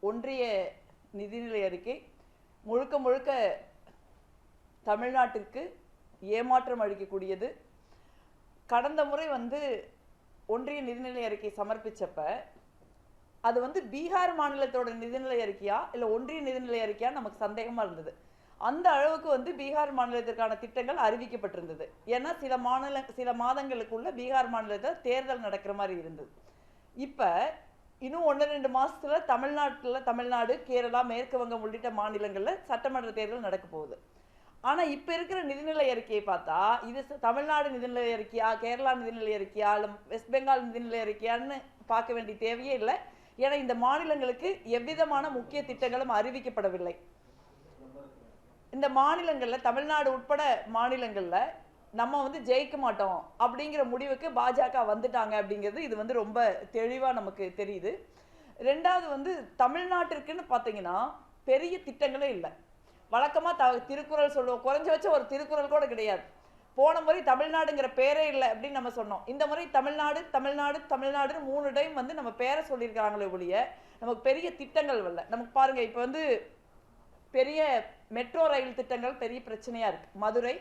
ஒன்றிய நிதிநிலை அறிக்கை முழுக்க முழுக்க தமிழ்நாட்டிற்கு ஏமாற்றம் அளிக்கக்கூடியது. கடந்த முறை ஒன்றிய நிதிநிலை அறிக்கை சமர்ப்பிச்சப்ப அது பீகார் மாநிலத்தோட நிதிநிலை அறிக்கையா இல்லை ஒன்றிய நிதிநிலை அறிக்கையா நமக்கு சந்தேகமா இருந்தது. அந்த அளவுக்கு பீகார் மாநிலத்திற்கான திட்டங்கள் அறிவிக்கப்பட்டிருந்தது. ஏன்னா சில மாதங்களுக்குள்ள பீகார் மாநிலத்தில் தேர்தல் நடக்கிற மாதிரி இருந்தது. இப்போ இன்னும் 1-2 மாசத்துல தமிழ்நாடு, கேரளா, மேற்கு வங்கம் உள்ளிட்ட மாநிலங்களில் சட்டமன்ற தேர்தல் நடக்க போகுது. ஆனால் இப்போ இருக்கிற நிதிநிலை அறிக்கையை பார்த்தா இது தமிழ்நாடு நிதிநிலை அறிக்கையா, கேரளா நிதிநிலை அறிக்கையா, இல்லை வெஸ்ட் பெங்கால் நிதிநிலை அறிக்கையான்னு பார்க்க வேண்டிய தேவையே இல்லை. ஏன்னா இந்த மாநிலங்களுக்கு எவ்விதமான முக்கிய திட்டங்களும் அறிவிக்கப்படவில்லை. இந்த மாநிலங்களில் தமிழ்நாடு உட்பட மாநிலங்களில் நம்ம ஜெயிக்க மாட்டோம் அப்படிங்கிற முடிவுக்கு பாஜக வந்துட்டாங்க அப்படிங்கிறது இது ரொம்ப தெளிவாக நமக்கு தெரியுது. ரெண்டாவது தமிழ்நாட்டிற்குன்னு பார்த்தீங்கன்னா பெரிய திட்டங்களே இல்லை. வழக்கமாக திருக்குறள் சொல்லுவோம், குறைஞ்ச ஒரு திருக்குறள் கூட கிடையாது. போன முறை தமிழ்நாடுங்கிற பேரே இல்லை அப்படின்னு நம்ம சொன்னோம். இந்த முறை தமிழ்நாடு தமிழ்நாடு தமிழ்நாடுன்னு 3 டைம் நம்ம பேரை சொல்லியிருக்காங்களே ஒழிய நமக்கு பெரிய திட்டங்கள் வரல. நமக்கு பாருங்க, இப்போ பெரிய மெட்ரோ ரயில் திட்டங்கள் பெரிய பிரச்சனையா இருக்கு. மதுரை,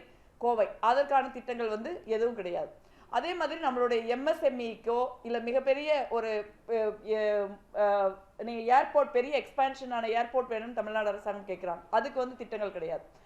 கோவை அதற்கான திட்டங்கள் எதுவும் கிடையாது. அதே மாதிரி நம்மளுடைய எம்எஸ்எம்இக்கோ இல்லை மிகப்பெரிய ஒரு நீங்கள் ஏர்போர்ட், பெரிய எக்ஸ்பான்ஷனான ஏர்போர்ட் வேணும்னு தமிழ்நாடு அரசாங்கம் கேட்குறாங்க, அதுக்கு திட்டங்கள் கிடையாது.